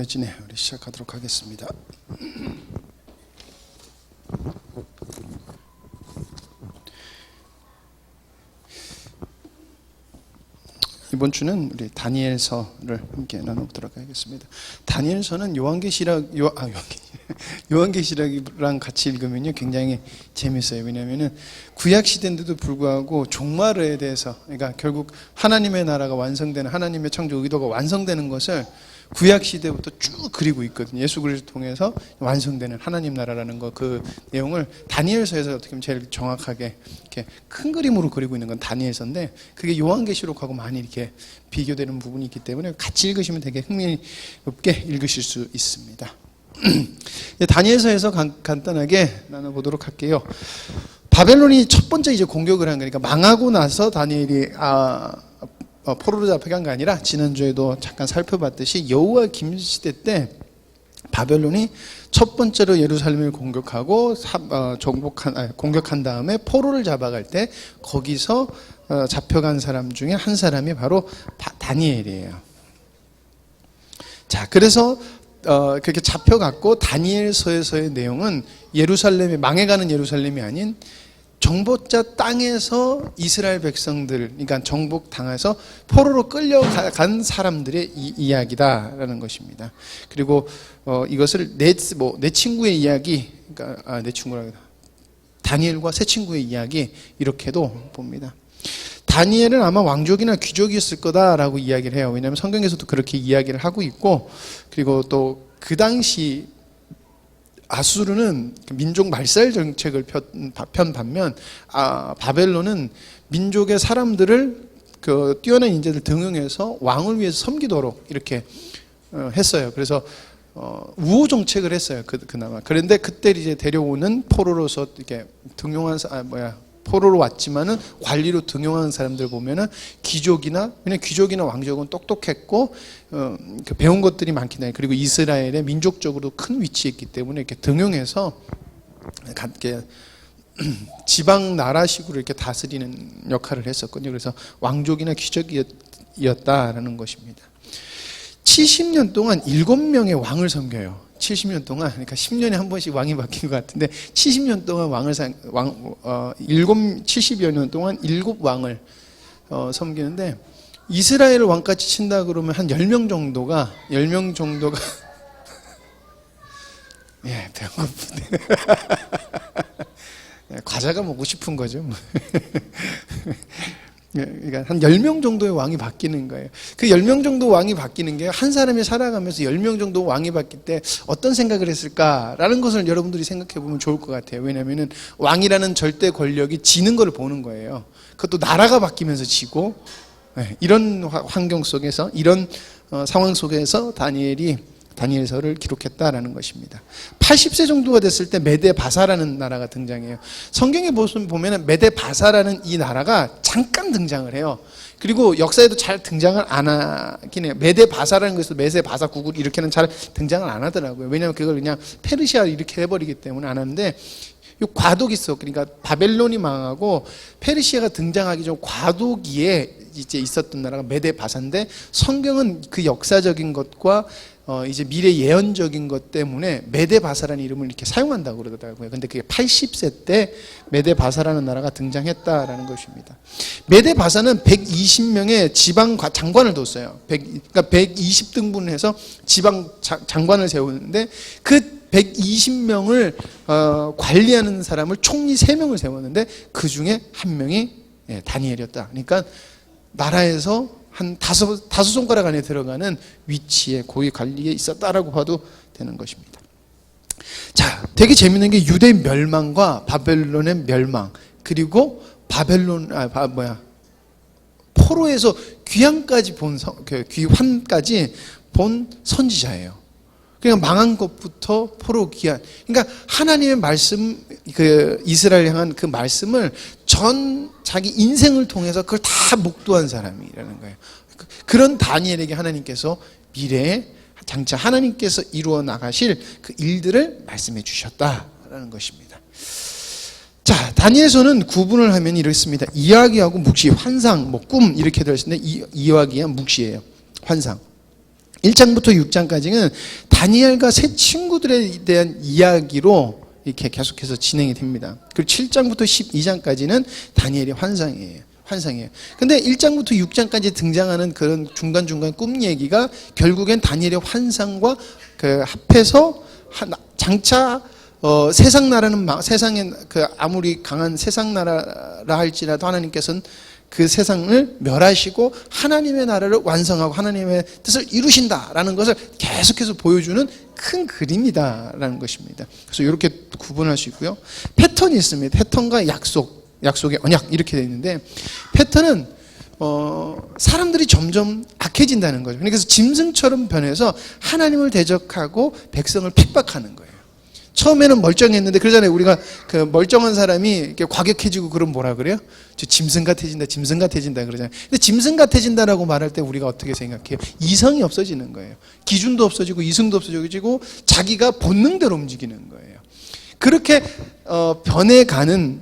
느껴지네. 우리 시작하도록 하겠습니다. 이번 주는 우리 다니엘서를 함께 나눠보도록 하겠습니다. 다니엘서는 요한계시락이랑 같이 읽으면요 굉장히 재밌어요. 왜냐하면은 구약 시대인데도 불구하고 종말에 대해서, 그러니까 결국 하나님의 나라가 완성되는, 하나님의 창조 의도가 완성되는 것을 구약 시대부터 쭉 그리고 있거든요. 예수 그리스도를 통해서 완성되는 하나님 나라라는 거, 그 내용을 다니엘서에서 어떻게 보면 제일 정확하게 이렇게 큰 그림으로 그리고 있는 건 다니엘서인데, 그게 요한계시록하고 많이 이렇게 비교되는 부분이 있기 때문에 같이 읽으시면 되게 흥미롭게 읽으실 수 있습니다. 다니엘서에서 간단하게 나눠보도록 할게요. 바벨론이 첫 번째 이제 공격을 한 거니까, 망하고 나서 다니엘이 포로로 잡혀간 게 아니라, 지난주에도 잠깐 살펴봤듯이 여호와김 시대 때 바벨론이 첫 번째로 예루살렘을 공격하고 공격한 다음에 포로를 잡아갈 때 거기서 잡혀간 사람 중에 한 사람이 바로 다니엘이에요. 자, 그래서 그렇게 잡혀갔고, 다니엘서에서의 내용은 예루살렘이, 망해가는 예루살렘이 아닌 정복자 땅에서 이스라엘 백성들, 그러니까 정복당해서 포로로 끌려간 사람들의 이야기다라는 것입니다. 그리고 이것을 내 친구의 이야기, 그러니까 내 친구라고, 다니엘과 세 친구의 이야기, 이렇게도 봅니다. 다니엘은 아마 왕족이나 귀족이었을 거다라고 이야기를 해요. 왜냐하면 성경에서도 그렇게 이야기를 하고 있고, 그리고 또 그 당시 아수르는 민족 말살 정책을 편 반면 바벨론은 민족의 사람들을 뛰어난 인재들 등용해서 왕을 위해서 섬기도록 이렇게 했어요. 그래서 우호 정책을 했어요. 그나마. 그런데 그때 이제 데려오는 포로로서 이렇게 등용한 포로로 왔지만은 관리로 등용하는 사람들 보면은 귀족이나 왕족은 똑똑했고 배운 것들이 많긴 해요. 그리고 이스라엘의 민족적으로 큰 위치에 있기 때문에 이렇게 등용해서 이렇게 지방 나라식으로 이렇게 다스리는 역할을 했었거든요. 그래서 왕족이나 귀족이었다라는 것입니다. 70년 동안 7명의 왕을 섬겨요. 70년 동안, 그러니까 10년에 한 번씩 왕이 바뀐 것 같은데 70년 동안 70여 년 동안 7왕을 섬기는데, 이스라엘 왕까지 친다 그러면 한 10명 정도가 예, 배고프네. 과자가 먹고 싶은 거죠. 그러니까 한 10명 정도의 왕이 바뀌는 거예요. 그 10명 정도 왕이 바뀌는 게, 한 사람이 살아가면서 10명 정도 왕이 바뀔 때 어떤 생각을 했을까라는 것을 여러분들이 생각해 보면 좋을 것 같아요. 왜냐하면 왕이라는 절대 권력이 지는 걸 보는 거예요. 그것도 나라가 바뀌면서 지고, 이런 환경 속에서, 이런 상황 속에서 다니엘서를 기록했다라는 것입니다. 80세 정도가 됐을 때 메데바사라는 나라가 등장해요. 성경에 보면 메데바사라는 이 나라가 잠깐 등장을 해요. 그리고 역사에도 잘 등장을 안 하긴 해요. 메데바사라는 것에서 메세바사 구글 이렇게는 잘 등장을 안 하더라고요. 왜냐하면 그걸 그냥 페르시아 이렇게 해버리기 때문에 안 하는데, 이 과도기 속, 그러니까 바벨론이 망하고 페르시아가 등장하기 전 과도기에 이제 있었던 나라가 메데바사인데, 성경은 그 역사적인 것과 이제 미래 예언적인 것 때문에 메데바사라는 이름을 이렇게 사용한다고 그러더라고요. 근데 그게 80세 때 메데바사라는 나라가 등장했다라는 것입니다. 메데바사는 120명의 지방 장관을 뒀어요. 그러니까 120등분을 해서 지방 장관을 세우는데, 그 120명을 관리하는 사람을 총리 3명을 세웠는데, 그 중에 한 명이 다니엘이었다. 그러니까 나라에서 한 다섯 손가락 안에 들어가는 위치에, 고위 관리에 있었다라고 봐도 되는 것입니다. 자, 되게 재밌는 게 유대 멸망과 바벨론의 멸망, 그리고 포로에서 귀환까지 본 선지자예요. 그러니까 망한 것부터 포로 귀환. 그러니까 하나님의 말씀, 이스라엘 향한 그 말씀을 자기 인생을 통해서 그걸 다 목도한 사람이라는 거예요. 그런 다니엘에게 하나님께서 미래에 장차 하나님께서 이루어 나가실 그 일들을 말씀해 주셨다라는 것입니다. 자, 다니엘서는 구분을 하면 이렇습니다. 이야기하고 묵시, 환상, 꿈 이렇게 되어 있는데, 이야기야 묵시예요. 환상. 1장부터 6장까지는 다니엘과 세 친구들에 대한 이야기로 이렇게 계속해서 진행이 됩니다. 그리고 7장부터 12장까지는 다니엘의 환상이에요. 근데 1장부터 6장까지 등장하는 그런 중간중간 꿈 얘기가 결국엔 다니엘의 환상과 그 합해서 장차 세상 나라는 세상에 그 아무리 강한 세상 나라라 할지라도 하나님께서는 그 세상을 멸하시고 하나님의 나라를 완성하고 하나님의 뜻을 이루신다라는 것을 계속해서 보여주는 큰 그림이다라는 것입니다. 그래서 이렇게 구분할 수 있고요. 패턴이 있습니다. 패턴과 약속의 언약 이렇게 되어 있는데, 패턴은 사람들이 점점 악해진다는 거죠. 그래서 짐승처럼 변해서 하나님을 대적하고 백성을 핍박하는 거예요. 처음에는 멀쩡했는데, 그러잖아요. 우리가 그 멀쩡한 사람이 이렇게 과격해지고 그럼 뭐라 그래요? 저 짐승 같아진다 그러잖아요. 근데 짐승 같아진다라고 말할 때 우리가 어떻게 생각해요? 이성이 없어지는 거예요. 기준도 없어지고 이성도 없어지고 자기가 본능대로 움직이는 거예요. 그렇게 변해가는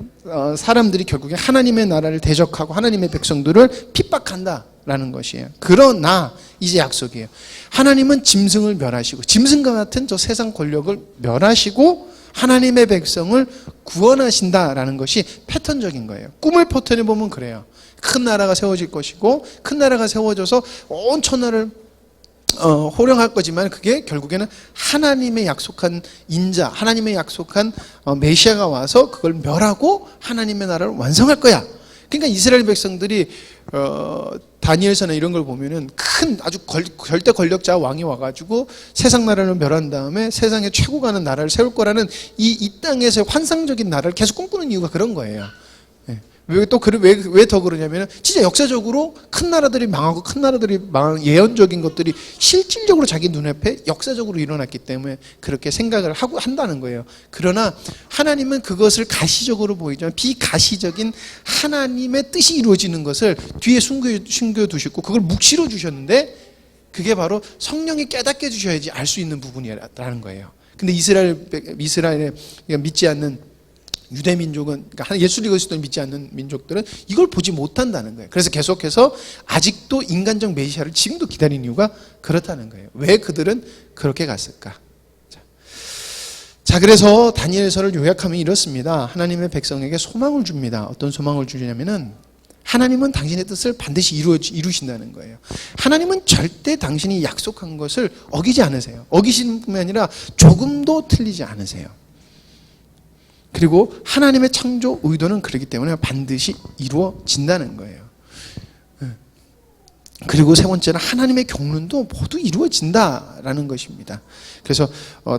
사람들이 결국에 하나님의 나라를 대적하고 하나님의 백성들을 핍박한다라는 것이에요. 그러나 이제 약속이에요. 하나님은 짐승을 멸하시고 짐승과 같은 저 세상 권력을 멸하시고 하나님의 백성을 구원하신다라는 것이 패턴적인 거예요. 꿈을 패턴에 보면 그래요. 큰 나라가 세워질 것이고 큰 나라가 세워져서 온 천하를 호령할 거지만 그게 결국에는 하나님의 약속한 인자, 하나님의 약속한 메시아가 와서 그걸 멸하고 하나님의 나라를 완성할 거야. 그러니까 이스라엘 백성들이 다니엘서나 이런 걸 보면은 큰 아주 절대 권력자 왕이 와가지고 세상 나라를 멸한 다음에 세상에 최고 가는 나라를 세울 거라는 이 땅에서의 환상적인 나라를 계속 꿈꾸는 이유가 그런 거예요. 왜 더 그러냐면 진짜 역사적으로 큰 나라들이 망하고 큰 나라들이 망한 예언적인 것들이 실질적으로 자기 눈앞에 역사적으로 일어났기 때문에 그렇게 생각을 한다는 거예요. 그러나 하나님은 그것을 가시적으로 보이지만 비가시적인 하나님의 뜻이 이루어지는 것을 뒤에 숨겨두셨고 그걸 묵시로 주셨는데 그게 바로 성령이 깨닫게 해주셔야지 알 수 있는 부분이라는 거예요. 근데 이스라엘에 믿지 않는 유대 민족은, 그러니까 예수 그리스도를 믿지 않는 민족들은 이걸 보지 못한다는 거예요. 그래서 계속해서 아직도 인간적 메시아를 지금도 기다리는 이유가 그렇다는 거예요. 왜 그들은 그렇게 갔을까? 자, 그래서 다니엘서를 요약하면 이렇습니다. 하나님의 백성에게 소망을 줍니다. 어떤 소망을 주냐면은 하나님은 당신의 뜻을 반드시 이루신다는 거예요. 하나님은 절대 당신이 약속한 것을 어기지 않으세요. 어기시는 뿐만 아니라 조금도 틀리지 않으세요. 그리고 하나님의 창조 의도는 그렇기 때문에 반드시 이루어진다는 거예요. 그리고 세 번째는 하나님의 경륜도 모두 이루어진다라는 것입니다. 그래서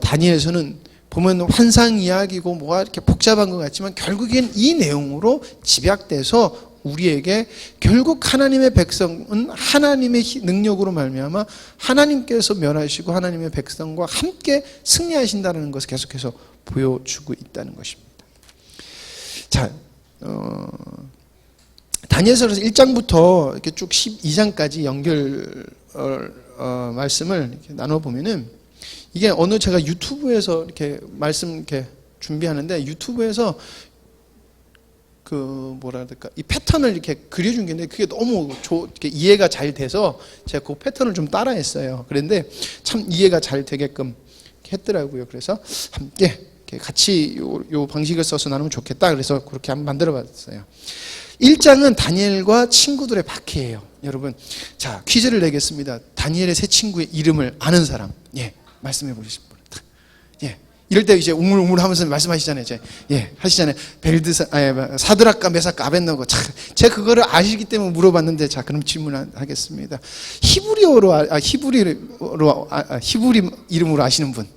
다니엘서는 보면 환상 이야기고 뭐가 이렇게 복잡한 것 같지만 결국엔 이 내용으로 집약돼서 우리에게 결국 하나님의 백성은 하나님의 능력으로 말미암아 하나님께서 멸하시고 하나님의 백성과 함께 승리하신다는 것을 계속해서 보여주고 있다는 것입니다. 자, 다니엘서에서 1장부터 이렇게 쭉 12장까지 연결 말씀을 이렇게 나눠 보면은 이게 어느 제가 유튜브에서 이렇게 말씀 이렇게 준비하는데 유튜브에서 그 뭐라 해야 될까 이 패턴을 이렇게 그려준 게 있는데 그게 너무 이렇게 이해가 잘 돼서 제가 그 패턴을 좀 따라했어요. 그런데 참 이해가 잘 되게끔 했더라고요. 그래서 함께 같이 요 방식을 써서 나누면 좋겠다. 그래서 그렇게 한번 만들어 봤어요. 1장은 다니엘과 친구들의 박해예요. 여러분, 자, 퀴즈를 내겠습니다. 다니엘의 세 친구의 이름을 아는 사람, 예, 말씀해 보시죠. 예, 이럴 때 이제 우물우물 하면서 말씀하시잖아요. 예, 하시잖아요. 사드락과 메삭과 아벳느고. 제가 그거를 아시기 때문에 물어봤는데, 자, 그럼 질문하겠습니다. 히브리 이름으로 아시는 분,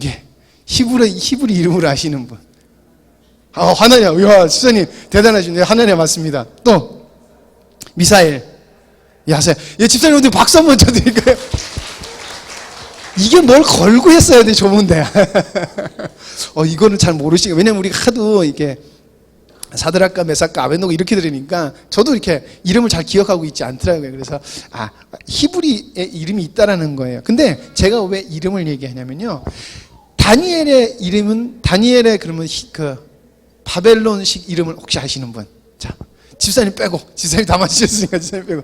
예. 히브리 이름으로 아시는 분. 하나냐. 야, 집사님 대단하시네요. 하나냐 맞습니다. 또 미사엘. 야세. 예, 집사님 어디 박수 한번 쳐드릴까요? 이게 뭘 걸고 했어야 돼, 좋은데. 이거는 잘 모르시고. 왜냐면 우리가 하도 이게 사드락과 메삭과 아벳느고 이렇게 들으니까 저도 이렇게 이름을 잘 기억하고 있지 않더라고요. 그래서 히브리의 이름이 있다라는 거예요. 근데 제가 왜 이름을 얘기하냐면요. 다니엘의 이름은 그러면 그 바벨론식 이름을 혹시 아시는 분? 자, 집사님 빼고 집사님 다 맞추셨으니까 집사님 빼고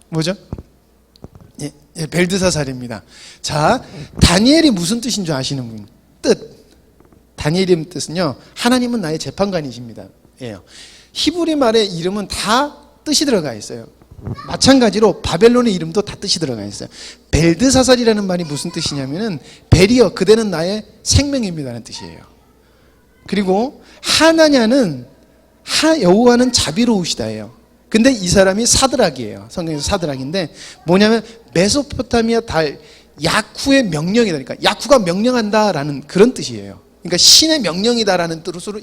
뭐죠? 벨드사살입니다. 자, 다니엘이 무슨 뜻인 줄 아시는 분? 뜻. 다니엘의 뜻은요, 하나님은 나의 재판관이십니다. 예요. 히브리 말의 이름은 다 뜻이 들어가 있어요. 마찬가지로 바벨론의 이름도 다 뜻이 들어가 있어요. 벨드사살이라는 말이 무슨 뜻이냐면은 벨이여 그대는 나의 생명입니다라는 뜻이에요. 그리고 하나냐는 여호와는 자비로우시다예요. 근데 이 사람이 사드락이에요. 성경에서 사드락인데 뭐냐면 메소포타미아 달 야쿠의 명령이다. 그러니까 야쿠가 명령한다라는 그런 뜻이에요. 그러니까 신의 명령이다라는 뜻으로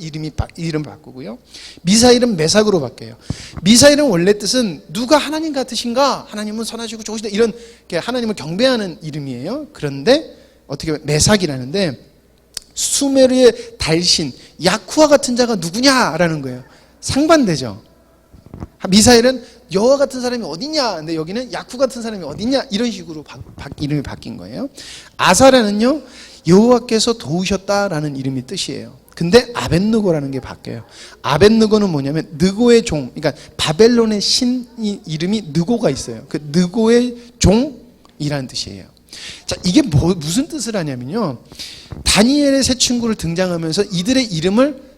이름 바꾸고요. 미사일은 메삭으로 바뀌어요. 미사일은 원래 뜻은 누가 하나님 같으신가? 하나님은 선하시고 좋으시다. 이런 하나님을 경배하는 이름이에요. 그런데 어떻게 보면 메삭이라는데 수메르의 달신 야쿠와 같은 자가 누구냐라는 거예요. 상반되죠. 미사일은 여호와 같은 사람이 어딨냐? 근데 여기는 야쿠 같은 사람이 어딨냐? 이런 식으로 이름이 바뀐 거예요. 아사라는요, 여호와께서 도우셨다라는 이름이 뜻이에요. 근데 아벳느고라는 게 바뀌어요. 아벳느고는 뭐냐면 느고의 종, 그러니까 바벨론의 신 이름이 느고가 있어요. 그 느고의 종이라는 뜻이에요. 자, 이게 무슨 뜻을 하냐면요, 다니엘의 세 친구를 등장하면서 이들의 이름을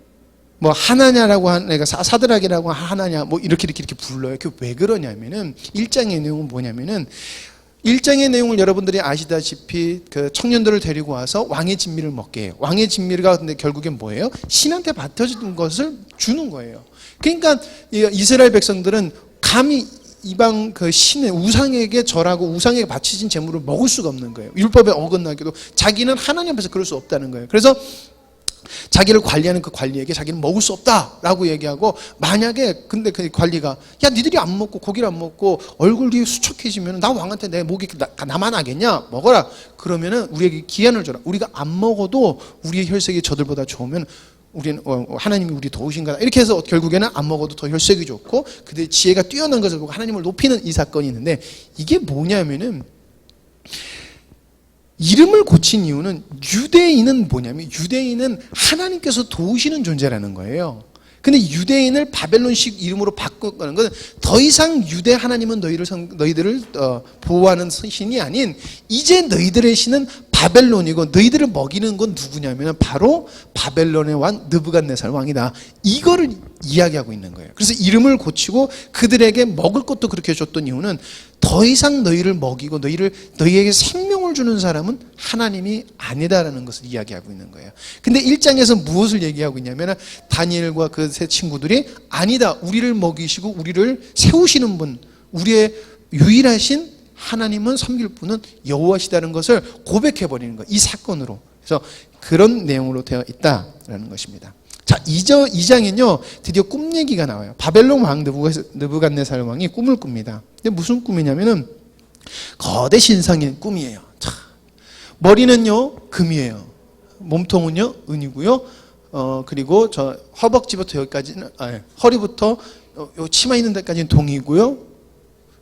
뭐 하나냐라고 하는, 사드락이라고 하나냐 뭐 이렇게 불러요. 그게 왜 그러냐면은 1장의 내용은 뭐냐면은 1장의 내용을 여러분들이 아시다시피 그 청년들을 데리고 와서 왕의 진미를 먹게 해요. 왕의 진미가 근데 결국엔 뭐예요? 신한테 맡겨준 것을 주는 거예요. 그러니까 이스라엘 백성들은 감히 이방 그 신의 우상에게 절하고 우상에게 바치진 제물을 먹을 수가 없는 거예요. 율법에 어긋나게도 자기는 하나님 앞에서 그럴 수 없다는 거예요. 그래서 자기를 관리하는 그 관리에게 자기는 먹을 수 없다라고 얘기하고, 만약에 근데 그 관리가 야 니들이 안 먹고 고기를 안 먹고 얼굴이 수척해지면 나 왕한테 내 목이 나만 하겠냐? 먹어라. 그러면은 우리에게 기한을 줘라. 우리가 안 먹어도 우리의 혈색이 저들보다 좋으면 우리는 하나님이 우리 도우신 거다. 이렇게 해서 결국에는 안 먹어도 더 혈색이 좋고 그들의 지혜가 뛰어난 것을 보고 하나님을 높이는 이 사건이 있는데, 이게 뭐냐면은 이름을 고친 이유는 유대인은 뭐냐면 유대인은 하나님께서 도우시는 존재라는 거예요. 근데 유대인을 바벨론식 이름으로 바꾸는 건 더 이상 유대 하나님은 너희들을 보호하는 신이 아닌 이제 너희들의 신은 바벨론이고 너희들을 먹이는 건 누구냐면 바로 바벨론의 왕 느부갓네살 왕이다. 이거를 이야기하고 있는 거예요. 그래서 이름을 고치고 그들에게 먹을 것도 그렇게 줬던 이유는 더 이상 너희를 먹이고 너희에게 생명을 주는 사람은 하나님이 아니다라는 것을 이야기하고 있는 거예요. 근데 1장에서 무엇을 얘기하고 있냐면 다니엘과 그 세 친구들이 아니다, 우리를 먹이시고 우리를 세우시는 분, 우리의 유일하신 하나님은 섬길 분은 여호와시다는 것을 고백해버리는 거예요. 이 사건으로. 그래서 그런 내용으로 되어 있다라는 것입니다. 자, 2장엔요 드디어 꿈 얘기가 나와요. 바벨론 왕 느부갓네살 왕이 꿈을 꿉니다. 근데 무슨 꿈이냐면은 거대 신상의 꿈이에요. 자, 머리는요 금이에요. 몸통은요 은이고요. 그리고 저 허벅지부터 여기까지는 허리부터 요 치마 있는 데까지는 동이고요.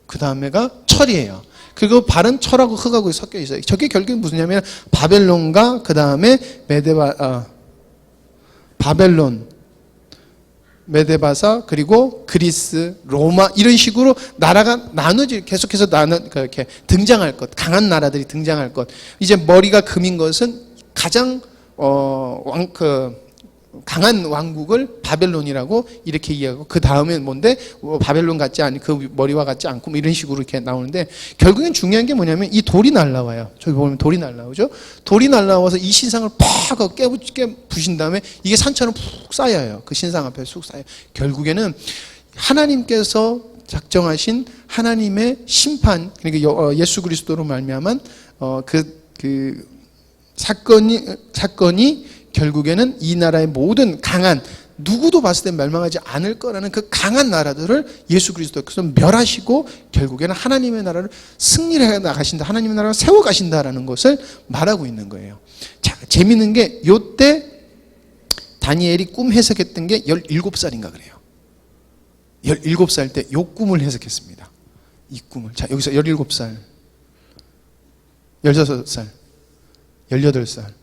그 다음에가 철이에요. 그리고 발은 철하고 흙하고 섞여 있어요. 저게 결국은 무슨냐면 바벨론과 그 다음에 바벨론, 메데바사, 그리고 그리스, 로마 이런 식으로 나라가 계속해서 이렇게 등장할 것, 강한 나라들이 등장할 것. 이제 머리가 금인 것은 가장 강한 왕국을 바벨론이라고 이렇게 이해하고, 그 다음에 뭔데 바벨론 같지 않은 그 머리와 같지 않고 뭐 이런 식으로 이렇게 나오는데, 결국엔 중요한 게 뭐냐면 이 돌이 날라와요. 저기 보면 돌이 날라오죠. 돌이 날라와서 이 신상을 팍 깨부신 다음에 이게 산처럼 푹 쌓여요. 그 신상 앞에 쑥 쌓여요. 결국에는 하나님께서 작정하신 하나님의 심판, 그러니까 예수 그리스도로 말미암은 그 사건이 결국에는 이 나라의 모든 강한, 누구도 봤을 때 멸망하지 않을 거라는 그 강한 나라들을 예수 그리스도께서 멸하시고 결국에는 하나님의 나라를 승리를 해 나가신다, 하나님의 나라를 세워 가신다라는 것을 말하고 있는 거예요. 자, 재밌는 게 요때 다니엘이 꿈 해석했던 게 17살인가 그래요. 17살 때 요 꿈을 해석했습니다. 이 꿈을. 자, 여기서 17살, 16살, 18살.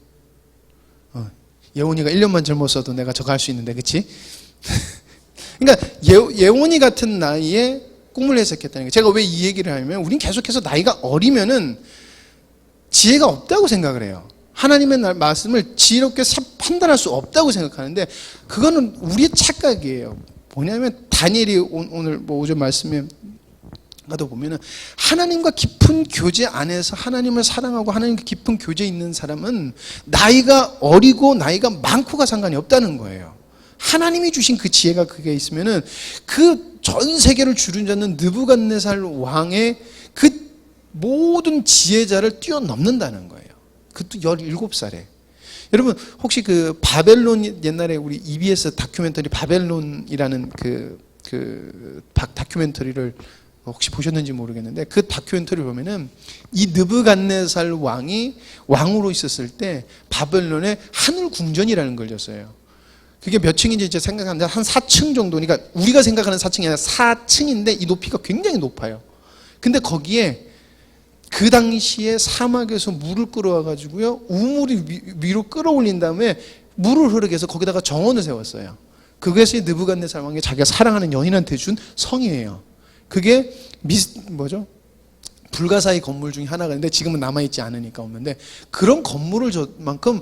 예원이가 1년만 젊었어도 내가 저거 할 수 있는데, 그치? 그러니까 예원이 같은 나이에 꿈을 해석했다는 거예요. 제가 왜 이 얘기를 하냐면 우린 계속해서 나이가 어리면은 지혜가 없다고 생각을 해요. 하나님의 말씀을 지혜롭게 판단할 수 없다고 생각하는데 그거는 우리의 착각이에요. 뭐냐면 다니엘이 오늘 오전 말씀에 가도 보면은 하나님과 깊은 교제 안에서 하나님을 사랑하고 하나님과 깊은 교제에 있는 사람은 나이가 어리고 나이가 많고가 상관이 없다는 거예요. 하나님이 주신 그 지혜가 그게 있으면은 그 전 세계를 주름잡는 느부갓네살 왕의 그 모든 지혜자를 뛰어넘는다는 거예요. 그것도 17살에. 여러분 혹시 그 바벨론 옛날에 우리 EBS 다큐멘터리 바벨론이라는 그 다큐멘터리를 혹시 보셨는지 모르겠는데 그 다큐멘터리 보면은 이 느부갓네살 왕이 왕으로 있었을 때 바벨론에 하늘 궁전이라는 걸 줬어요. 그게 몇 층인지 이제 생각하는데 한 4층 정도니까 우리가 생각하는 4층이 아니라 4층인데 이 높이가 굉장히 높아요. 근데 거기에 그 당시에 사막에서 물을 끌어와 가지고요 우물이 위로 끌어올린 다음에 물을 흐르게 해서 거기다가 정원을 세웠어요. 그것이 느부갓네살 왕이 자기가 사랑하는 연인한테 준 성이에요. 그게 불가사의 건물 중에 하나가 있는데 지금은 남아있지 않으니까 없는데 그런 건물을 줬만큼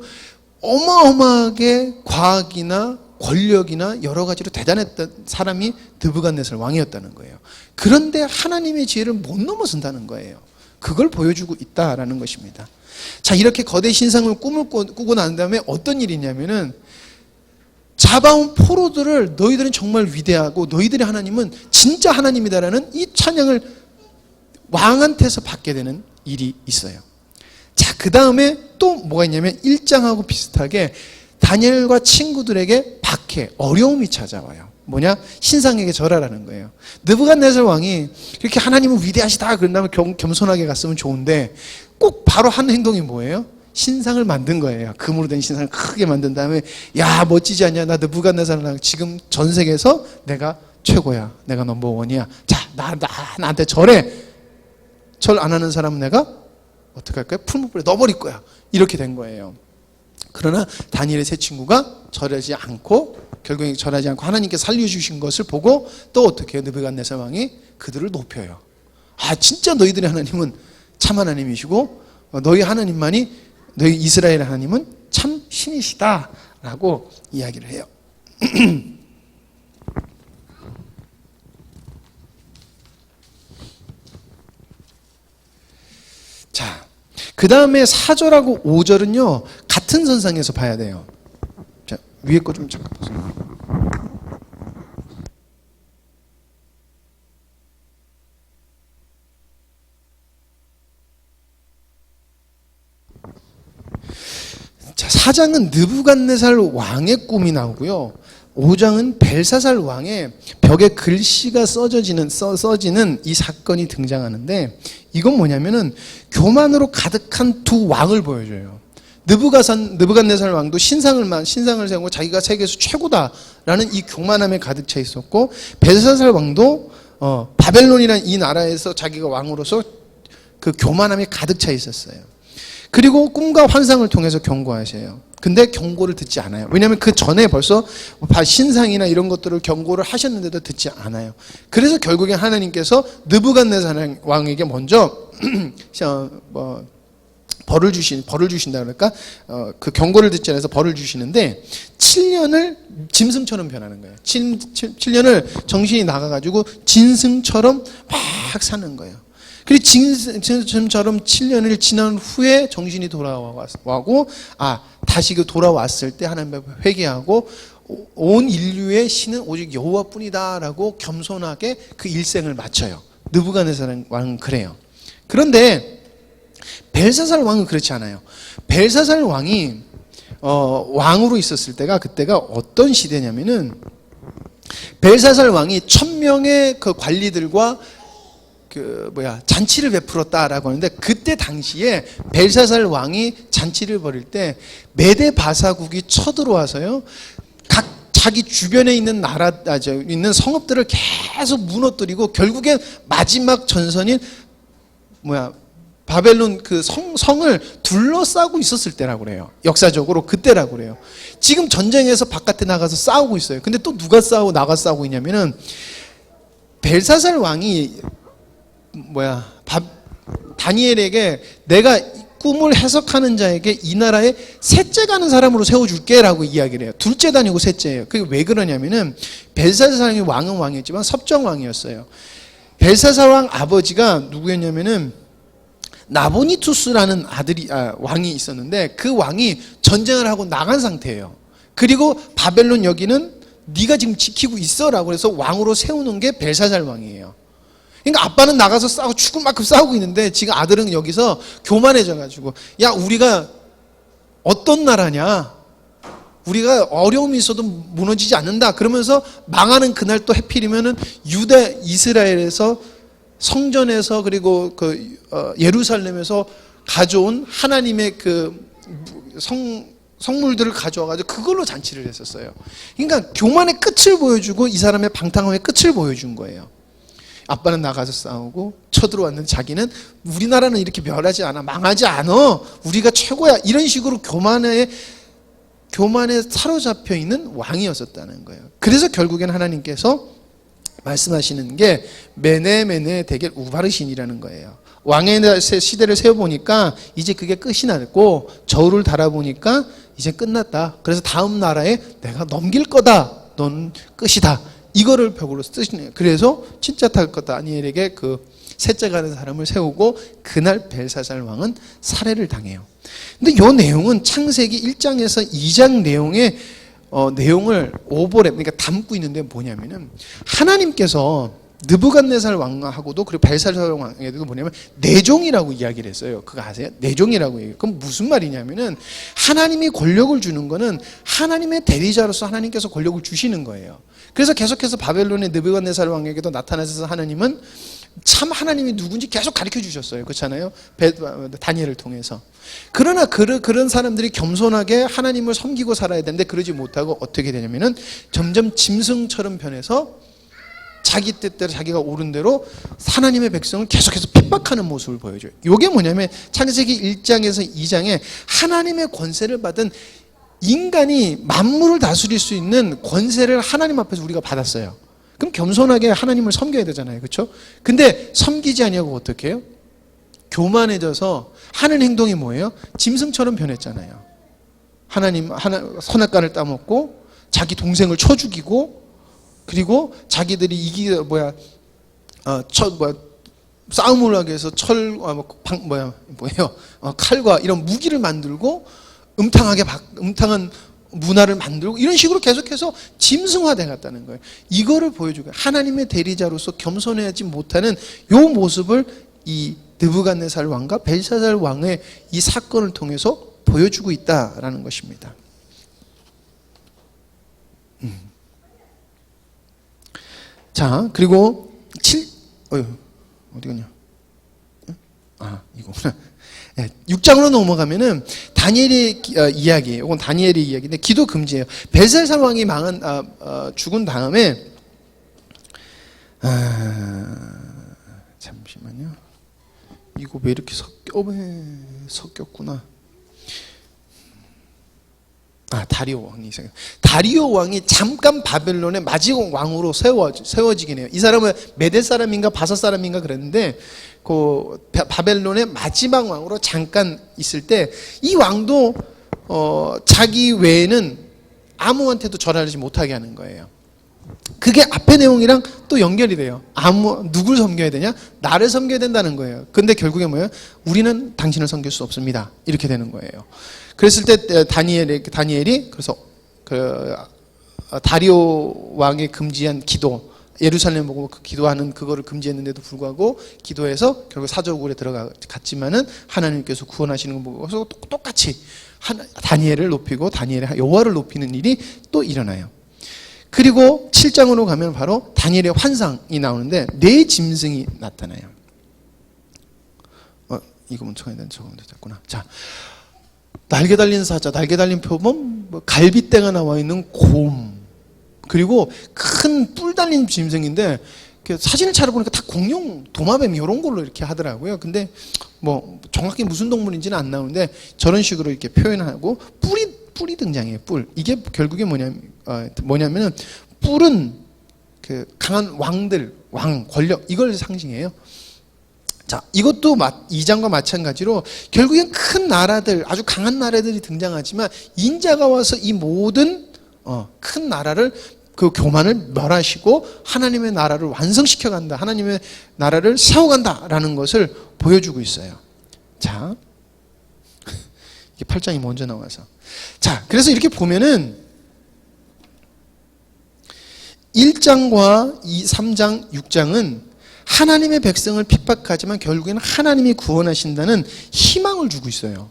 어마어마하게 과학이나 권력이나 여러 가지로 대단했던 사람이 느부갓네살 왕이었다는 거예요. 그런데 하나님의 지혜를 못 넘어선다는 거예요. 그걸 보여주고 있다라는 것입니다. 자, 이렇게 거대 신상을 꿈을 꾸고 난 다음에 어떤 일이 있냐면은 잡아온 포로들을 너희들은 정말 위대하고 너희들의 하나님은 진짜 하나님이다라는 이 찬양을 왕한테서 받게 되는 일이 있어요. 자, 그 다음에 또 뭐가 있냐면 1장하고 비슷하게 다니엘과 친구들에게 박해, 어려움이 찾아와요. 뭐냐? 신상에게 절하라는 거예요. 느부갓네살 왕이 이렇게 하나님은 위대하시다 그런 다음에 겸손하게 갔으면 좋은데 꼭 바로 한 행동이 뭐예요? 신상을 만든 거예요. 금으로 된 신상을 크게 만든 다음에 야 멋지지 않냐? 나 느부갓네살 지금 전 세계에서 내가 최고야. 내가 넘버원이야. 자, 나한테 절해. 절 안 하는 사람은 내가 어떻게 할 거야? 풀무불에 넣어버릴 거야. 이렇게 된 거예요. 그러나 다니엘의 세 친구가 절하지 않고 결국에 절하지 않고 하나님께 살려주신 것을 보고 또 어떻게 해요? 느부갓네살 왕이 그들을 높여요. 아 진짜 너희들의 하나님은 참 하나님이시고 너희 하나님만이 너희 이스라엘 하나님은 참 신이시다 라고 이야기를 해요. 자, 그 다음에 4절하고 5절은요 같은 선상에서 봐야 돼요. 자, 위에 거 좀 잠깐 보세요. 자, 4장은 느부갓네살 왕의 꿈이 나오고요. 5장은 벨사살 왕의 벽에 글씨가 써지는 이 사건이 등장하는데 이건 뭐냐면은 교만으로 가득한 두 왕을 보여줘요. 느부갓네살 왕도 신상을 세우고 자기가 세계에서 최고다라는 이 교만함에 가득 차 있었고 벨사살 왕도 바벨론이라는 이 나라에서 자기가 왕으로서 그 교만함이 가득 차 있었어요. 그리고 꿈과 환상을 통해서 경고하셔요. 근데 경고를 듣지 않아요. 왜냐하면 그 전에 벌써 신상이나 이런 것들을 경고를 하셨는데도 듣지 않아요. 그래서 결국에 하나님께서 느부갓네살 왕에게 먼저 벌을 주신다 그럴까? 그 경고를 듣지 않아서 벌을 주시는데 7년을 짐승처럼 변하는 거예요. 7년을 정신이 나가가지고 진승처럼 막 사는 거예요. 그리고 지금처럼 7년을 지난 후에 정신이 돌아와고 다시 돌아왔을 때 하나님 앞에 회개하고 온 인류의 신은 오직 여호와뿐이다라고 겸손하게 그 일생을 마쳐요. 느부갓네살 왕은 그래요. 그런데 벨사살 왕은 그렇지 않아요. 벨사살 왕이 왕으로 있었을 때가 그때가 어떤 시대냐면은 벨사살 왕이 1000명의 그 관리들과 잔치를 베풀었다라고 하는데 그때 당시에 벨사살 왕이 잔치를 벌일 때 메데 바사국이 쳐들어와서요 각 자기 주변에 있는 있는 성읍들을 계속 무너뜨리고 결국에 마지막 전선인 바벨론 그 성을 둘러싸고 있었을 때라고 그래요. 역사적으로 그때라고 그래요. 지금 전쟁에서 바깥에 나가서 싸우고 있어요. 근데 또 누가 나가 싸우고 있냐면은 벨사살 왕이 다니엘에게 내가 꿈을 해석하는 자에게 이 나라에 셋째 가는 사람으로 세워줄게 라고 이야기를 해요. 둘째도 아니고 셋째예요. 그게 왜 그러냐면은 벨사살 왕은 왕이었지만 섭정왕이었어요. 벨사살 왕 아버지가 누구였냐면은 나보니투스라는 왕이 있었는데 그 왕이 전쟁을 하고 나간 상태예요. 그리고 바벨론 여기는 네가 지금 지키고 있어라고 해서 왕으로 세우는 게 벨사살 왕이에요. 그러니까 아빠는 나가서 싸우고 죽을 만큼 싸우고 있는데 지금 아들은 여기서 교만해져가지고 야 우리가 어떤 나라냐, 우리가 어려움이 있어도 무너지지 않는다 그러면서 망하는 그날 또 해필이면은 유대 이스라엘에서 성전에서 그리고 예루살렘에서 가져온 하나님의 그 성물들을 가져와가지고 그걸로 잔치를 했었어요. 그러니까 교만의 끝을 보여주고 이 사람의 방탕함의 끝을 보여준 거예요. 아빠는 나가서 싸우고 쳐들어왔는데 자기는 우리나라는 이렇게 멸하지 않아, 망하지 않아, 우리가 최고야, 이런 식으로 교만에 사로잡혀 있는 왕이었었다는 거예요. 그래서 결국엔 하나님께서 말씀하시는 게 메네 데겔 우바르신이라는 거예요. 왕의 시대를 세워보니까 이제 그게 끝이 났고 저울을 달아보니까 이제 끝났다. 그래서 다음 나라에 내가 넘길 거다. 넌 끝이다. 이거를 벽으로 쓰시네요. 그래서 진짜 다니엘에게 그 셋째 가는 사람을 세우고 그날 벨사살 왕은 살해를 당해요. 근데 이 내용은 창세기 1장에서 2장 내용을 오버랩, 그러니까 담고 있는데 뭐냐면은 하나님께서 느부갓네살 왕하고도 그리고 벨사살 왕에도 뭐냐면 내종이라고 이야기를 했어요. 그거 아세요? 내종이라고 얘기해요. 그럼 무슨 말이냐면은 하나님이 권력을 주는 거는 하나님의 대리자로서 하나님께서 권력을 주시는 거예요. 그래서 계속해서 바벨론의 느부갓네살 왕에게도 나타나셔서 하나님은 참 하나님이 누군지 계속 가르쳐 주셨어요. 그렇잖아요? 다니엘을 통해서. 그러나 그런 사람들이 겸손하게 하나님을 섬기고 살아야 되는데 그러지 못하고 어떻게 되냐면은 점점 짐승처럼 변해서 자기 뜻대로 자기가 옳은 대로 하나님의 백성을 계속해서 핍박하는 모습을 보여줘요. 이게 뭐냐면 창세기 1장에서 2장에 하나님의 권세를 받은 인간이 만물을 다스릴 수 있는 권세를 하나님 앞에서 우리가 받았어요. 그럼 겸손하게 하나님을 섬겨야 되잖아요. 그렇죠? 근데 섬기지 아니하고 어떻게 해요? 교만해져서 하는 행동이 뭐예요? 짐승처럼 변했잖아요. 선악과를 따먹고 자기 동생을 쳐 죽이고 그리고 자기들이 싸움을 하기 위해서 칼과 이런 무기를 만들고 음탕한 문화를 만들고 이런 식으로 계속해서 짐승화돼 갔다는 거예요. 이거를 보여주고 하나님의 대리자로서 겸손하지 못하는 이 모습을 이 느부갓네살 왕과 벨사살 왕의 이 사건을 통해서 보여주고 있다라는 것입니다. 자, 그리고 어디 갔냐? 이거구나. 6장으로 넘어가면은 다니엘의 이야기예요. 이건 다니엘의 이야기인데 기도 금지예요. 벨사살 왕이 죽은 다음에 잠시만요. 이거 왜 이렇게 섞였구나. 다리오 왕이 있어요. 다리오 왕이 잠깐 바벨론의 마지막 왕으로 세워지긴 해요. 이 사람은 메대 사람인가 바사 사람인가 그랬는데 그 바벨론의 마지막 왕으로 잠깐 있을 때 이 왕도 자기 외에는 아무한테도 절하지 못하게 하는 거예요. 그게 앞의 내용이랑 또 연결이 돼요. 누굴 섬겨야 되냐? 나를 섬겨야 된다는 거예요. 근데 결국에 뭐예요? 우리는 당신을 섬길 수 없습니다. 이렇게 되는 거예요. 그랬을 때 다니엘이 그래서 다리오 왕이 금지한 기도, 예루살렘 보고 기도하는 그거를 금지했는데도 불구하고 기도해서 결국 사저국에 들어갔지만은 하나님께서 구원하시는 거 보고서 똑같이 다니엘을 높이고 다니엘의 여호와를 높이는 일이 또 일어나요. 그리고 7장으로 가면 바로 다니엘의 환상이 나오는데 네 짐승이 나타나요. 이거 먼저 가야 되는 저거 먼저 됐구나. 자, 날개 달린 사자, 날개 달린 표범, 갈빗대가 나와 있는 곰, 그리고 큰 뿔 달린 짐승인데 사진을 찾아보니까 다 공룡, 도마뱀 이런 걸로 이렇게 하더라고요. 근데 뭐 정확히 무슨 동물인지는 안 나오는데 저런 식으로 이렇게 표현하고 뿔이 등장해요. 뿔. 이게 결국에 뭐냐면은 뿔은 그 강한 왕들, 왕, 권력 이걸 상징해요. 자, 이것도 2장과 마찬가지로 결국엔 큰 나라들, 아주 강한 나라들이 등장하지만 인자가 와서 이 모든 큰 나라를 그 교만을 멸하시고 하나님의 나라를 완성시켜 간다. 하나님의 나라를 세워간다라는 것을 보여주고 있어요. 자, 이게 8장이 먼저 나와서. 자, 그래서 이렇게 보면은 1장과 3장, 6장은 하나님의 백성을 핍박하지만 결국에는 하나님이 구원하신다는 희망을 주고 있어요.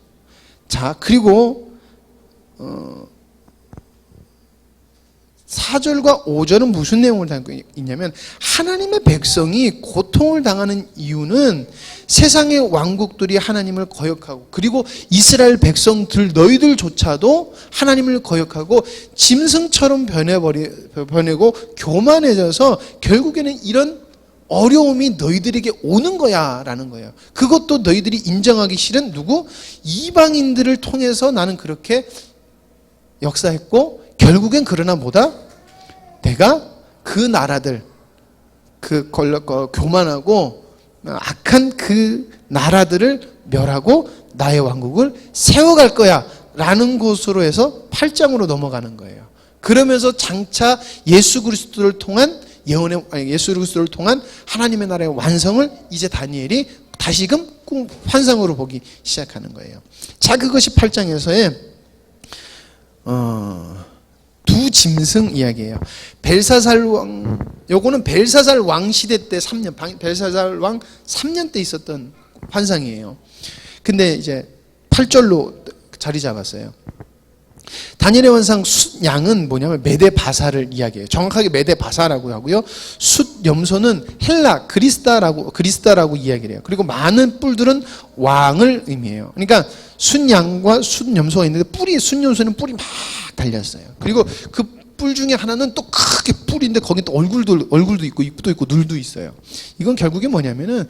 자, 그리고 4절과 5절은 무슨 내용을 담고 있냐면 하나님의 백성이 고통을 당하는 이유는 세상의 왕국들이 하나님을 거역하고 그리고 이스라엘 백성들 너희들조차도 하나님을 거역하고 짐승처럼 변해고 교만해져서 결국에는 이런 어려움이 너희들에게 오는 거야 라는 거예요. 그것도 너희들이 인정하기 싫은 누구? 이방인들을 통해서 나는 그렇게 역사했고 결국엔 그러나 뭐다? 내가 그 나라들, 그 교만하고 악한 그 나라들을 멸하고 나의 왕국을 세워갈 거야 라는 것으로 해서 8장으로 넘어가는 거예요. 그러면서 장차 예수 그리스도를 통한 예수 그리스도를 통한 하나님의 나라의 완성을 이제 다니엘이 다시금 환상으로 보기 시작하는 거예요. 자, 그것이 8장에서의 두 짐승 이야기예요. 벨사살 왕, 요거는 벨사살 왕 시대 때 3년, 벨사살 왕 3년 때 있었던 환상이에요. 근데 이제 8절로 자리 잡았어요. 다니엘의 환상 숫양은 뭐냐면 메데바사를 이야기해요. 정확하게 메데바사라고 하고요. 숫염소는 헬라 그리스다라고 이야기를 해요. 그리고 많은 뿔들은 왕을 의미해요. 그러니까 숫양과 숫염소가 있는데 숫염소는 뿔이 막 달렸어요. 그리고 그 뿔 중에 하나는 또 크게 뿔인데 거기 또 얼굴도 있고 입도 있고 눈도 있어요. 이건 결국에 뭐냐면은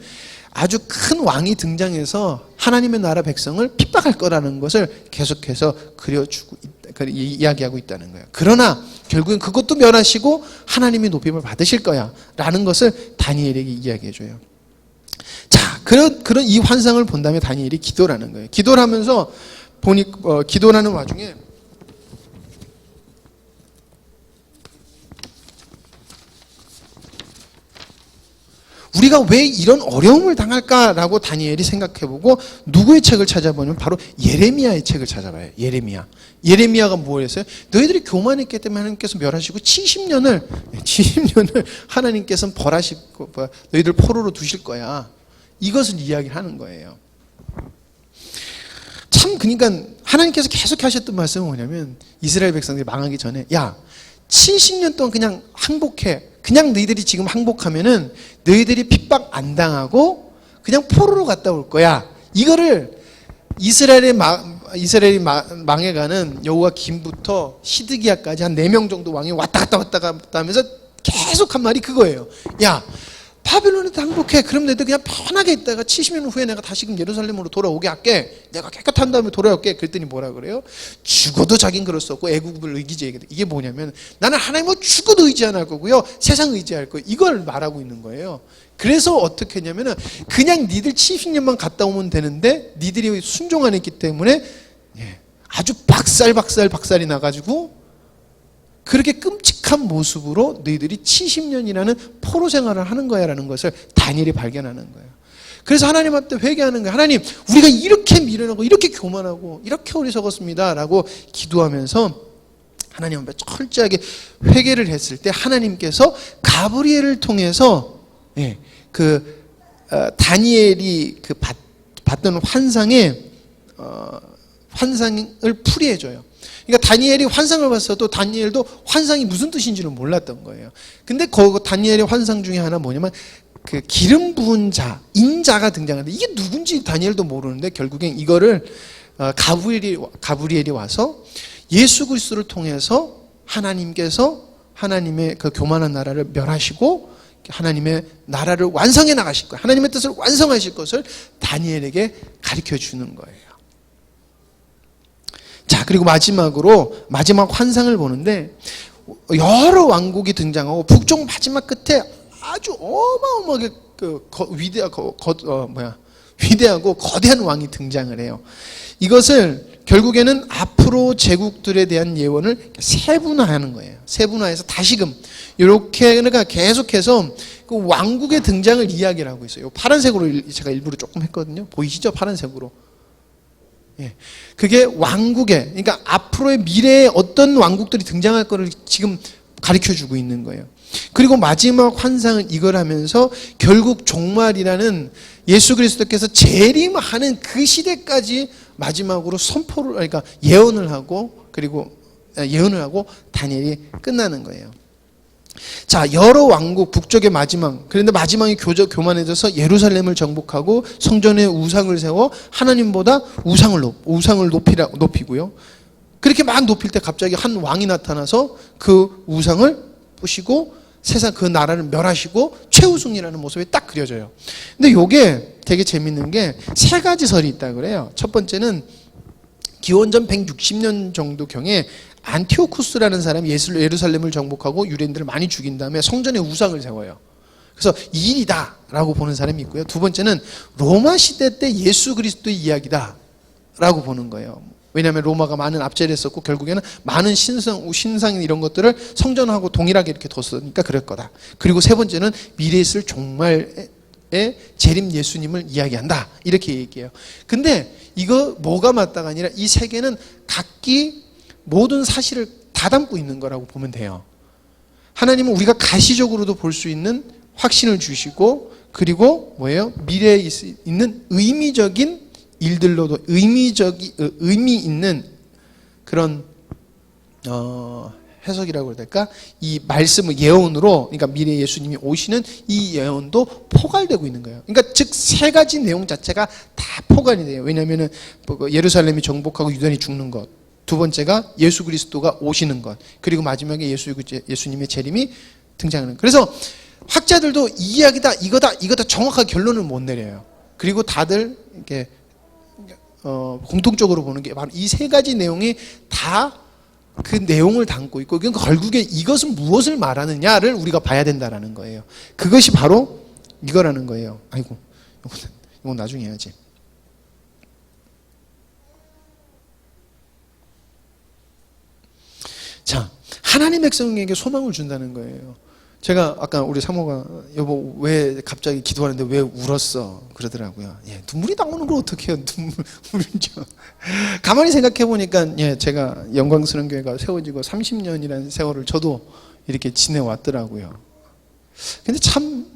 아주 큰 왕이 등장해서 하나님의 나라 백성을 핍박할 거라는 것을 계속해서 그려주고 이야기하고 있다는 거예요. 그러나 결국엔 그것도 멸하시고 하나님이 높임을 받으실 거야 라는 것을 다니엘에게 이야기해줘요. 자, 그런 이 환상을 본 다음에 다니엘이 기도를 하는 거예요. 기도를 하면서 기도를 하는 와중에 우리가 왜 이런 어려움을 당할까라고 다니엘이 생각해보고 누구의 책을 찾아보면 바로 예레미야의 책을 찾아봐요. 예레미야가 뭘 했어요? 너희들이 교만했기 때문에 하나님께서 멸하시고 70년을 하나님께서는 벌하시고 너희들 포로로 두실 거야. 이것을 이야기를 하는 거예요. 참 그러니까 하나님께서 계속 하셨던 말씀은 뭐냐면 이스라엘 백성들이 망하기 전에 야 70년 동안 그냥 항복해. 그냥 너희들이 지금 항복하면은 너희들이 핍박 안 당하고 그냥 포로로 갔다 올 거야. 이거를 이스라엘이 망해가는 여호와 김부터 시드기야까지 한 4명 정도 왕이 왔다 갔다 하면서 계속 한 말이 그거예요. 야, 바벨론에도 항복해. 그럼 너희들 그냥 편하게 있다가 70년 후에 내가 다시금 예루살렘으로 돌아오게 할게. 내가 깨끗한 다음에 돌아올게. 그랬더니 뭐라 그래요? 죽어도 자긴 그럴 수 없고 애국을 의지해. 이게 뭐냐면 나는 하나님을 죽어도 의지 안 할 거고요. 세상 의지할 거예요. 이걸 말하고 있는 거예요. 그래서 어떻게 했냐면은 그냥 니들 70년만 갔다 오면 되는데 니들이 순종 안 했기 때문에 아주 박살이 나가지고 그렇게 끔찍한 모습으로 너희들이 70년이라는 포로 생활을 하는 거야 라는 것을 다니엘이 발견하는 거예요. 그래서 하나님한테 회개하는 거예요. 하나님, 우리가 이렇게 미련하고 이렇게 교만하고 이렇게 어리석었습니다 라고 기도하면서 하나님 앞에 철저하게 회개를 했을 때 하나님께서 가브리엘을 통해서 다니엘이 봤던 환상을 풀이해줘요. 그러니까 다니엘이 환상을 봤어도 다니엘도 환상이 무슨 뜻인지는 몰랐던 거예요. 근데 다니엘의 환상 중에 하나 뭐냐면 그 기름 부은 자, 인자가 등장하는데 이게 누군지 다니엘도 모르는데 결국엔 이거를 가브리엘이 와서 예수 그리스도를 통해서 하나님께서 하나님의 그 교만한 나라를 멸하시고 하나님의 나라를 완성해 나가실 거예요. 하나님의 뜻을 완성하실 것을 다니엘에게 가르쳐 주는 거예요. 자, 그리고 마지막 환상을 보는데 여러 왕국이 등장하고 북쪽 마지막 끝에 아주 어마어마하게 위대하고 거대한 왕이 등장을 해요. 이것을 결국에는 앞으로 제국들에 대한 예언을 세분화하는 거예요. 세분화해서 다시금 이렇게 그러니까 계속해서 그 왕국의 등장을 이야기를 하고 있어요. 파란색으로 제가 일부러 조금 했거든요. 보이시죠? 파란색으로. 예. 그게 왕국의, 그러니까 앞으로의 미래에 어떤 왕국들이 등장할 거를 지금 가르쳐 주고 있는 거예요. 그리고 마지막 환상은 이걸 하면서 결국 종말이라는 예수 그리스도께서 재림하는 그 시대까지 마지막으로 선포를, 그러니까 예언을 하고, 그리고 예언을 하고 다니엘이 끝나는 거예요. 자, 여러 왕국, 북쪽의 마지막. 그런데 마지막이 교만해져서 예루살렘을 정복하고 성전에 우상을 세워 하나님보다 우상을 높이고요. 그렇게 막 높일 때 갑자기 한 왕이 나타나서 그 우상을 부시고 세상 그 나라를 멸하시고 최우승이라는 모습이 딱 그려져요. 근데 이게 되게 재밌는 게 세 가지 설이 있다 그래요. 첫 번째는 기원전 160년 정도경에 안티오쿠스라는 사람이 예루살렘을 정복하고 유대인들을 많이 죽인 다음에 성전에 우상을 세워요. 그래서 이 일이다라고 보는 사람이 있고요. 두 번째는 로마 시대 때 예수 그리스도의 이야기다라고 보는 거예요. 왜냐하면 로마가 많은 압제를 했었고 결국에는 많은 신상 이런 것들을 성전하고 동일하게 이렇게 뒀으니까 그럴 거다. 그리고 세 번째는 미래에 있을 종말의 재림 예수님을 이야기한다. 이렇게 얘기해요. 근데 이거 뭐가 맞다가 아니라 이 세 개는 각기 모든 사실을 다 담고 있는 거라고 보면 돼요. 하나님은 우리가 가시적으로도 볼 수 있는 확신을 주시고 그리고 뭐예요? 미래에 있는 의미적인 일들로도 의미 있는 그런 해석이라고 해야 될까? 이 말씀을 예언으로, 그러니까 미래 예수님이 오시는 이 예언도 포괄되고 있는 거예요. 그러니까 즉 세 가지 내용 자체가 다 포괄이 돼요. 왜냐하면은 예루살렘이 정복하고 유대인이 죽는 것, 두 번째가 예수 그리스도가 오시는 것, 그리고 마지막에 예수님의 재림이 등장하는 것. 그래서 학자들도 이 이야기다, 이거다 정확하게 결론을 못 내려요. 그리고 다들 이렇게 공통적으로 보는 게 바로 이 세 가지 내용이 다 그 내용을 담고 있고, 그러니까 결국에 이것은 무엇을 말하느냐를 우리가 봐야 된다라는 거예요. 그것이 바로 이거라는 거예요. 아이고, 이건 나중에 해야지. 자, 하나님 백성에게 소망을 준다는 거예요. 제가 아까 우리 사모가 여보 왜 갑자기 기도하는데 왜 울었어 그러더라고요. 예, 눈물이 나오는 걸 어떻게 해요? 눈물이죠. 가만히 생각해 보니까 예, 제가 영광스러운 교회가 세워지고 30년이라는 세월을 저도 이렇게 지내왔더라고요. 근데 참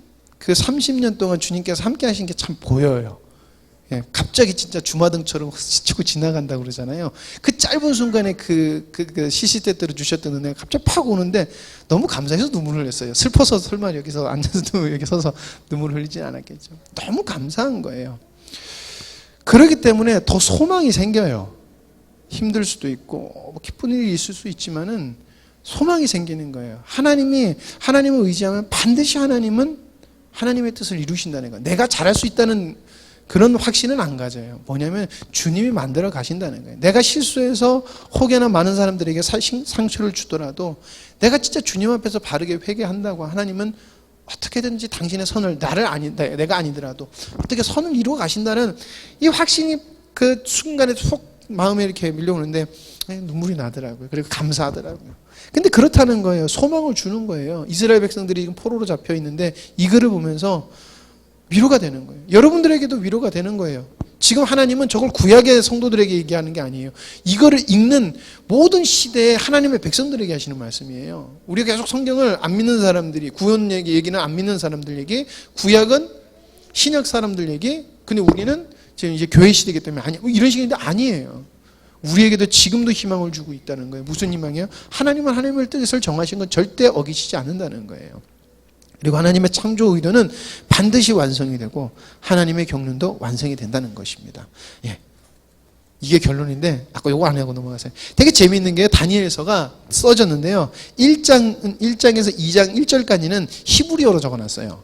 그 30년 동안 주님께서 함께 하신 게 참 보여요. 예, 갑자기 진짜 주마등처럼 스치고 지나간다고 그러잖아요. 그 짧은 순간에 그 시시때때로 주셨던 은혜가 갑자기 팍 오는데 너무 감사해서 눈물을 흘렸어요. 슬퍼서 설마 여기서 앉아서 여기 서서 눈물을 흘리진 않았겠죠. 너무 감사한 거예요. 그렇기 때문에 더 소망이 생겨요. 힘들 수도 있고 기쁜 일이 있을 수 있지만은 소망이 생기는 거예요. 하나님을 의지하면 반드시 하나님의 뜻을 이루신다는 거예요. 내가 잘할 수 있다는 그런 확신은 안 가져요. 뭐냐면 주님이 만들어 가신다는 거예요. 내가 실수해서 혹여나 많은 사람들에게 상처를 주더라도 내가 진짜 주님 앞에서 바르게 회개한다고 하나님은 어떻게든지 당신의 선을 내가 아니더라도 어떻게 선을 이루어 가신다는 이 확신이 그 순간에 속 마음에 이렇게 밀려오는데 눈물이 나더라고요. 그리고 감사하더라고요. 근데 그렇다는 거예요. 소망을 주는 거예요. 이스라엘 백성들이 지금 포로로 잡혀 있는데 이거를 보면서 위로가 되는 거예요. 여러분들에게도 위로가 되는 거예요. 지금 하나님은 저걸 구약의 성도들에게 얘기하는 게 아니에요. 이거를 읽는 모든 시대에 하나님의 백성들에게 하시는 말씀이에요. 우리가 계속 성경을 안 믿는 사람들이, 구원 얘기는 안 믿는 사람들 얘기, 구약은 신약 사람들 얘기, 근데 우리는 지금 이제 교회 시대이기 때문에 이런 식인데 아니에요. 우리에게도 지금도 희망을 주고 있다는 거예요. 무슨 희망이에요? 하나님은 하나님의 뜻을 정하신 건 절대 어기시지 않는다는 거예요. 그리고 하나님의 창조 의도는 반드시 완성이 되고 하나님의 경륜도 완성이 된다는 것입니다. 예. 이게 결론인데 아까 요거 안 하고 넘어가세요. 되게 재미있는 게 다니엘서가 써졌는데요. 1장에서 2장 1절까지는 히브리어로 적어놨어요.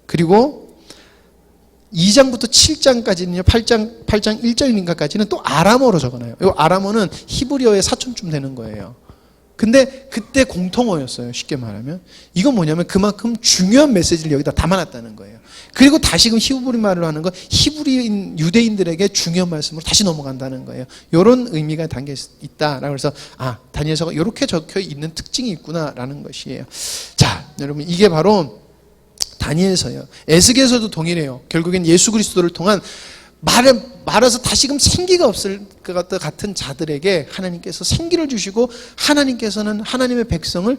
그리고 2장부터 7장까지는요. 8장 1절인가까지는 또 아람어로 적어놔요. 이 아람어는 히브리어의 사촌쯤 되는 거예요. 근데 그때 공통어였어요. 쉽게 말하면. 이건 뭐냐면 그만큼 중요한 메시지를 여기다 담아놨다는 거예요. 그리고 다시금 히브리 말로 하는 건 히브리인 유대인들에게 중요한 말씀으로 다시 넘어간다는 거예요. 이런 의미가 담겨 있다라고 해서 다니엘서가 이렇게 적혀 있는 특징이 있구나라는 것이에요. 자, 여러분 이게 바로 다니엘서예요. 에스겔서도 동일해요. 결국엔 예수 그리스도를 통한 말아서 다시금 생기가 없을 것 같은 자들에게 하나님께서 생기를 주시고 하나님께서는 하나님의 백성을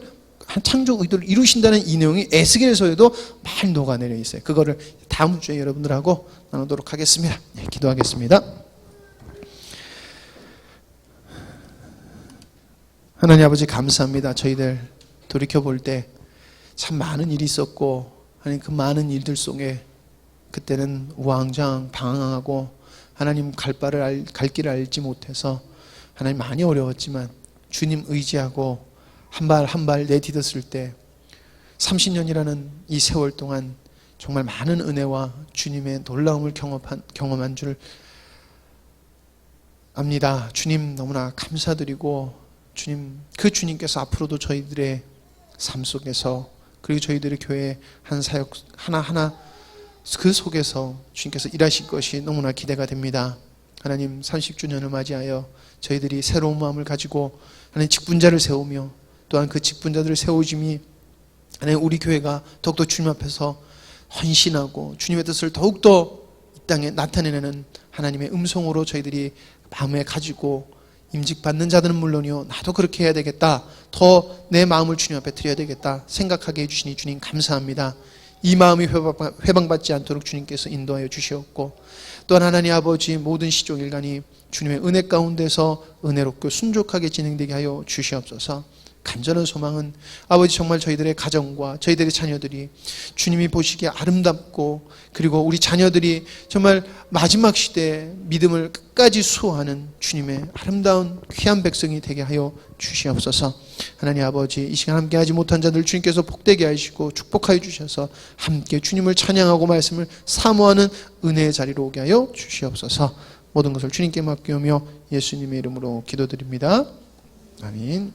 창조 의도를 이루신다는 이 내용이 에스겔서에도 많이 녹아내려 있어요. 그거를 다음 주에 여러분들하고 나누도록 하겠습니다. 네, 기도하겠습니다. 하나님 아버지 감사합니다. 저희들 돌이켜볼 때 참 많은 일이 있었고 하나님 그 많은 일들 속에 그때는 우왕좌왕 방황하고 하나님 갈 길을 알지 못해서 하나님 많이 어려웠지만 주님 의지하고 한 발 한 발 내디뎠을 때 30년이라는 이 세월 동안 정말 많은 은혜와 주님의 놀라움을 경험한 줄 압니다. 주님 너무나 감사드리고 주님 그 주님께서 앞으로도 저희들의 삶 속에서 그리고 저희들의 교회 한 사역 하나하나 그 속에서 주님께서 일하실 것이 너무나 기대가 됩니다. 하나님 30주년을 맞이하여 저희들이 새로운 마음을 가지고 하나님 직분자를 세우며 또한 그 직분자들을 세우심이 하나님 우리 교회가 더욱더 주님 앞에서 헌신하고 주님의 뜻을 더욱더 이 땅에 나타내는 하나님의 음성으로 저희들이 마음에 가지고 임직받는 자들은 물론이요 나도 그렇게 해야 되겠다, 더 내 마음을 주님 앞에 드려야 되겠다 생각하게 해주시니 주님 감사합니다. 이 마음이 회방받지 않도록 주님께서 인도하여 주시옵고 또한 하나님 아버지 모든 시종일관이 주님의 은혜 가운데서 은혜롭고 순족하게 진행되게 하여 주시옵소서. 간절한 소망은 아버지 정말 저희들의 가정과 저희들의 자녀들이 주님이 보시기에 아름답고 그리고 우리 자녀들이 정말 마지막 시대에 믿음을 끝까지 수호하는 주님의 아름다운 귀한 백성이 되게 하여 주시옵소서. 하나님 아버지 이 시간 함께하지 못한 자들 주님께서 복되게 하시고 축복하여 주셔서 함께 주님을 찬양하고 말씀을 사모하는 은혜의 자리로 오게 하여 주시옵소서. 모든 것을 주님께 맡기오며 예수님의 이름으로 기도드립니다. 아멘.